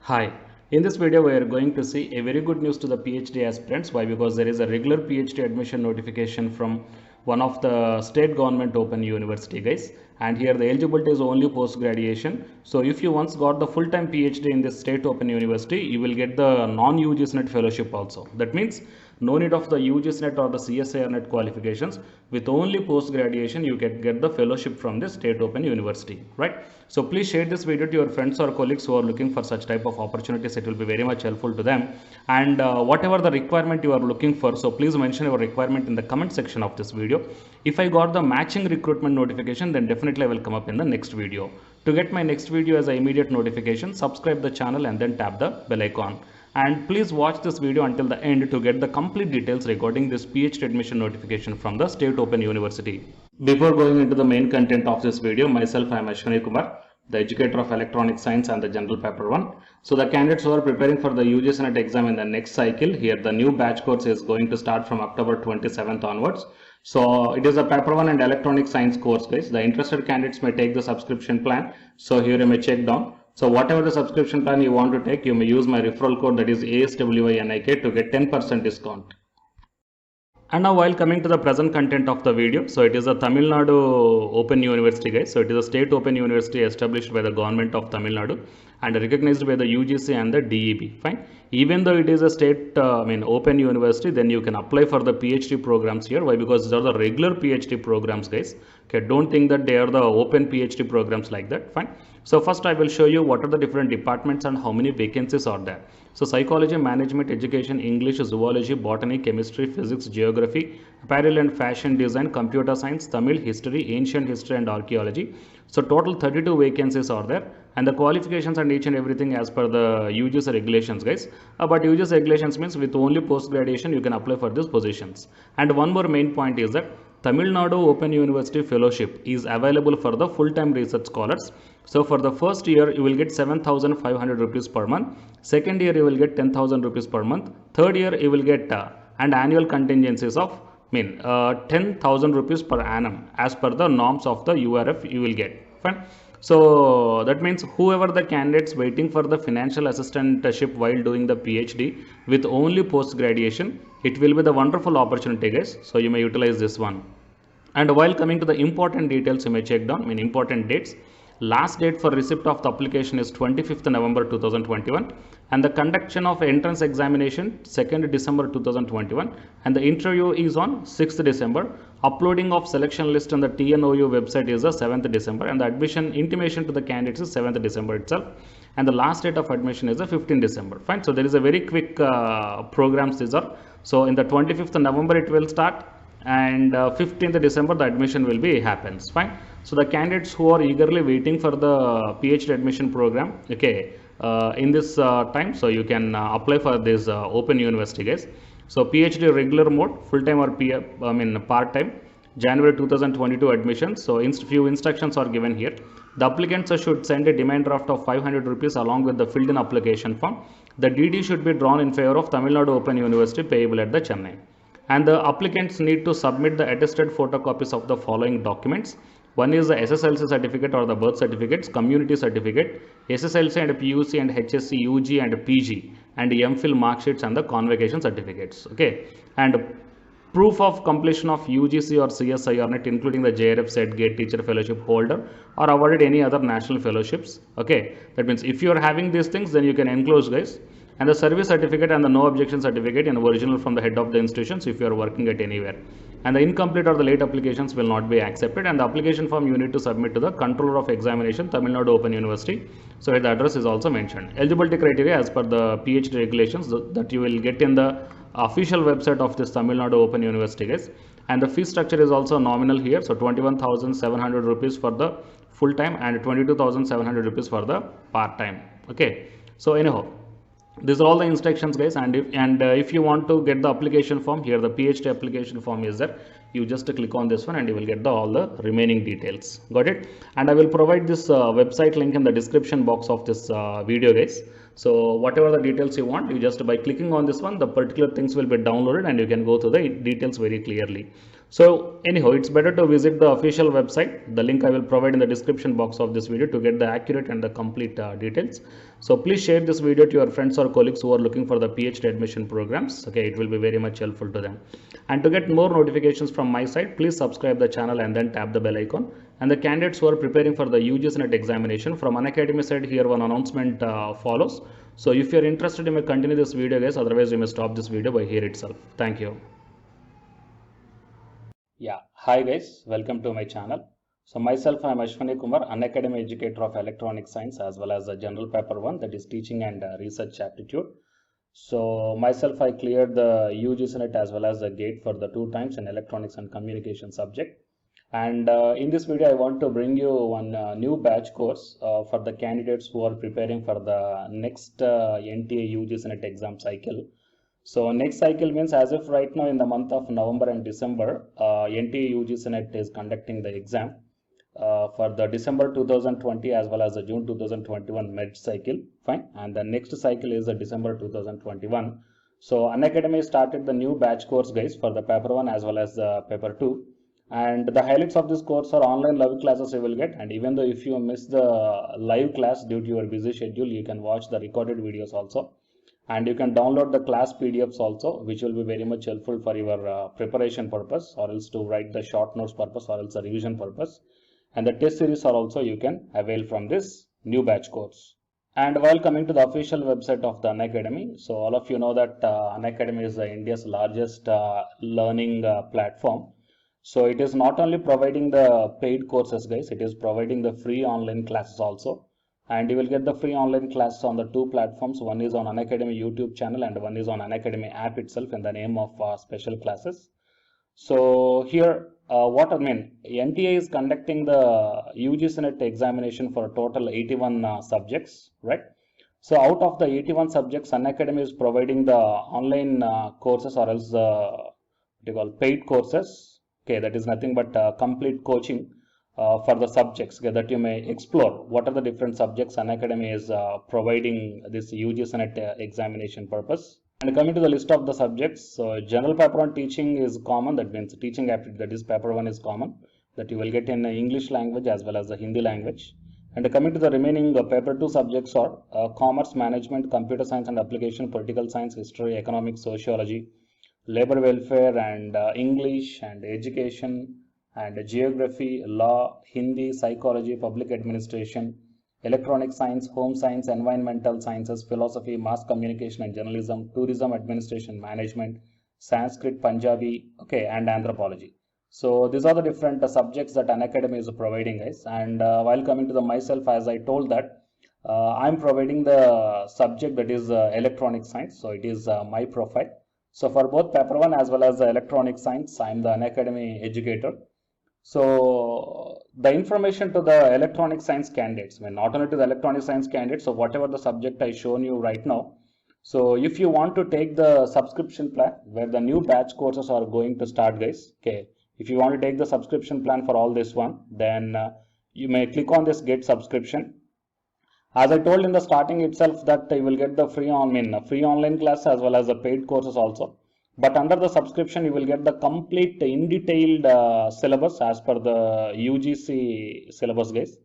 Hi, in this video we are going to see a very good news to the PhD aspirants. Why? Because there is a regular PhD admission notification from one of the state government open university, guys, and here the eligibility is only post graduation. So if you once got the full-time PhD in this state open university, you will get the non-UGC net fellowship also. That means no need of the UGC net or the CSIR net qualifications. With only post graduation you can get the fellowship from the state open university, right? So please share this video to your friends or colleagues who are looking for such type of opportunities. It will be very much helpful to them. And whatever the requirement you are looking for, so please mention your requirement in the comment section of this video. If I got the matching recruitment notification, then definitely I will come up in the next video. To get my next video as an immediate notification, subscribe the channel and then tap the bell icon. And please watch this video until the end to get the complete details regarding this PhD admission notification from the State Open University. Before going into the main content of this video, myself I am Ashwani Kumar, the educator of electronic science and the general paper 1. So the candidates who are preparing for the UGC NET exam in the next cycle, here the new batch course is going to start from October 27th onwards. So it is a paper 1 and electronic science course, guys. The interested candidates may take the subscription plan. So here you may check down. So whatever the subscription plan you want to take, you may use my referral code, that is ASWINIK, to get 10% discount. And now while coming to the present content of the video, so it is a Tamil Nadu Open University, guys. So it is a state open university established by the government of Tamil Nadu and recognized by the UGC and the DEB. Fine. Even though it is a state, open university, then you can apply for the PhD programs here. Why? Because these are the regular PhD programs, guys. Okay, don't think that they are the open PhD programs like that. Fine. So first I will show you what are the different departments and how many vacancies are there. So psychology, management, education, English, zoology, botany, chemistry, physics, geography, apparel and fashion design, computer science, Tamil, history, ancient history and archaeology. So total 32 vacancies are there, and the qualifications and each and everything as per the UGC regulations, guys. But UGC regulations means with only post graduation you can apply for these positions. And one more main point is that Tamil Nadu Open University Fellowship is available for the full-time research scholars. So for the first year you will get 7,500 rupees per month. Second year you will get 10,000 rupees per month. Third year you will get and annual contingencies of 10,000 rupees per annum as per the norms of the URF you will get. Fine. So that means whoever the candidates waiting for the financial assistantship while doing the PhD with only post graduation, it will be the wonderful opportunity, guys. So you may utilize this one. And while coming to the important details, you may check down important dates. Last date for receipt of the application is 25th November 2021, and the conduction of entrance examination 2nd December 2021, and the interview is on 6th December. Uploading of selection list on the TNOU website is the 7th December, and the admission intimation to the candidates is 7th December itself, and the last date of admission is the 15th December. Fine. So there is a very quick programs these are. So in the 25th November it will start, and 15th December the admission will be happens. Fine. So the candidates who are eagerly waiting for the PhD admission program, okay, in this time, so you can apply for this open university, guys. So PhD regular mode, full time or part time, January 2022 admissions. So few instructions are given here. The applicants should send a demand draft of 500 rupees along with the filled in application form. The DD should be drawn in favor of Tamil Nadu Open University payable at the Chennai. And the applicants need to submit the attested photocopies of the following documents. One is the SSLC certificate or the birth certificates, community certificate, SSLC and PUC and HSC, UG and PG, and MPhil mark sheets and the convocation certificates. Okay, and proof of completion of UGC or CSIR net, including the JRF, SET, GATE, teacher fellowship holder, or awarded any other national fellowships. Okay, that means if you are having these things, then you can enclose, guys. And the service certificate and the no objection certificate in original from the head of the institutions if you are working at anywhere. And the incomplete or the late applications will not be accepted, and the application form you need to submit to the controller of examination, Tamil Nadu Open University. So the address is also mentioned. Eligibility criteria as per the PhD regulations that you will get in the official website of this Tamil Nadu Open University, guys. And the fee structure is also nominal here. So 21,700 rupees for the full time and 22,700 rupees for the part time. Okay. So anyhow, these are all the instructions, guys. And if you want to get the application form, here the PhD application form is there. You just click on this one and you will get all the remaining details. Got it? And I will provide this website link in the description box of this video, guys. So whatever the details you want, you just by clicking on this one, the particular things will be downloaded and you can go through the details very clearly. So anyhow, it's better to visit the official website. The link I will provide in the description box of this video to get the accurate and the complete details. So please share this video to your friends or colleagues who are looking for the PhD admission programs. Okay, it will be very much helpful to them. And to get more notifications from my side, please subscribe the channel and then tap the bell icon. And the candidates who are preparing for the UGC NET examination from Unacademy side, here one announcement follows. So if you are interested, you may continue this video, guys. Otherwise, you may stop this video by here itself. Thank you. Yeah, hi guys, welcome to my channel. So myself, I am Ashwani Kumar, Unacademy educator of electronic science as well as the general paper 1, that is teaching and research aptitude. So myself, I cleared the UGC NET as well as the GATE for the 2 times in electronics and communication subject. And in this video, I want to bring you one new batch course for the candidates who are preparing for the next NTA UGC NET exam cycle. So next cycle means as if right now in the month of November and December, NTA UGC NET is conducting the exam for the December 2020 as well as the June 2021 med cycle, fine. And the next cycle is the December 2021. So Unacademy started the new batch course, guys, for the paper 1 as well as the paper 2. And the highlights of this course are online live classes you will get. And even though if you miss the live class due to your busy schedule, you can watch the recorded videos also. And you can download the class PDFs also, which will be very much helpful for your preparation purpose, or else to write the short notes purpose, or else the revision purpose. And the test series are also you can avail from this new batch course. And while coming to the official website of the Unacademy, so all of you know that Unacademy is India's largest learning platform. So it is not only providing the paid courses, guys, it is providing the free online classes also. And you will get the free online classes on the 2 platforms. One is on Unacademy YouTube channel and one is on Unacademy app itself in the name of special classes. So here, what I mean, NTA is conducting the UGC NET examination for a total 81 subjects, right? So out of the 81 subjects, Unacademy is providing the online courses, or else what you call paid courses. Okay, that is nothing but complete coaching for the subjects, okay, that you may explore what are the different subjects Unacademy is providing this UGC NET examination purpose. And coming to the list of the subjects, so general paper 1 teaching is common, that means teaching aptitude, that is paper 1 is common, that you will get in English language as well as the Hindi language. And coming to the remaining paper 2 subjects are commerce, management, computer science and application, political science, history, economics, sociology, labor welfare, and English and education, and geography, law, Hindi, psychology, public administration, electronic science, home science, environmental sciences, philosophy, mass communication and journalism, tourism, administration, management, Sanskrit, Punjabi, okay, and anthropology. So these are the different subjects that Unacademy is providing, guys. And while coming to the myself, as I told that I'm providing the subject that is electronic science. So it is my profile. So for both paper 1 as well as the electronic science, I'm the Unacademy educator. So the information to the electronic science candidates, I mean, not only to the electronic science candidates, so whatever the subject I shown you right now. So if you want to take the subscription plan where the new batch courses are going to start, guys, okay, if you want to take the subscription plan for all this one, then you may click on this get subscription. As I told in the starting itself that you will get the free online class as well as the paid courses also. But under the subscription, you will get the complete in detailed syllabus as per the UGC syllabus, guys.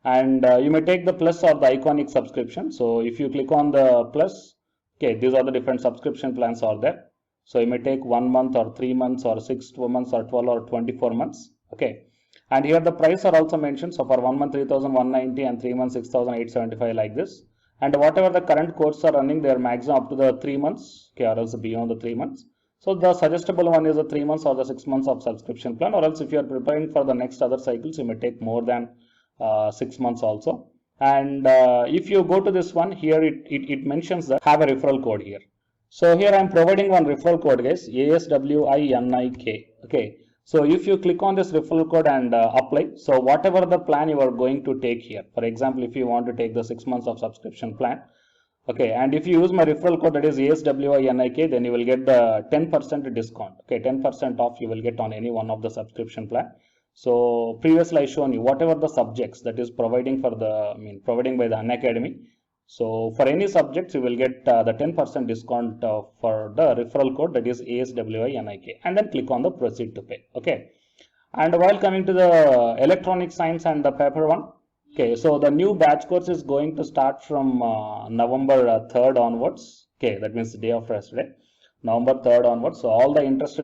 And you may take the plus or the iconic subscription. So if you click on the plus, okay, these are the different subscription plans are there. So you may take 1 month or 3 months or 6 months or 12 or 24 months. Okay. And here the price are also mentioned. So for 1 month 3,190 and 3 months 6,875 like this. And whatever the current courses are running, they are maximum up to the 3 months, okay, or else beyond the 3 months. So the suggestible one is the 3 months or the 6 months of subscription plan, or else if you are preparing for the next other cycles, you may take more than 6 months also. And if you go to this one here, it mentions that have a referral code here. So here I am providing one referral code, guys, ASWINIK. Okay. So if you click on this referral code and apply, so whatever the plan you are going to take here, for example, if you want to take the 6 months of subscription plan, okay, and if you use my referral code that is ASWINIK, then you will get the 10% discount. Okay, 10% off you will get on any one of the subscription plan. So previously I shown you whatever the subjects that is providing for the providing by the Unacademy. So for any subjects, you will get the 10% discount for the referral code, that is ASWINIK, and then click on the proceed to pay. Okay. And while coming to the electronic science and the paper one, okay, so the new batch course is going to start from November 3rd onwards. Okay, that means the day of yesterday, November 3rd onwards. So all the interested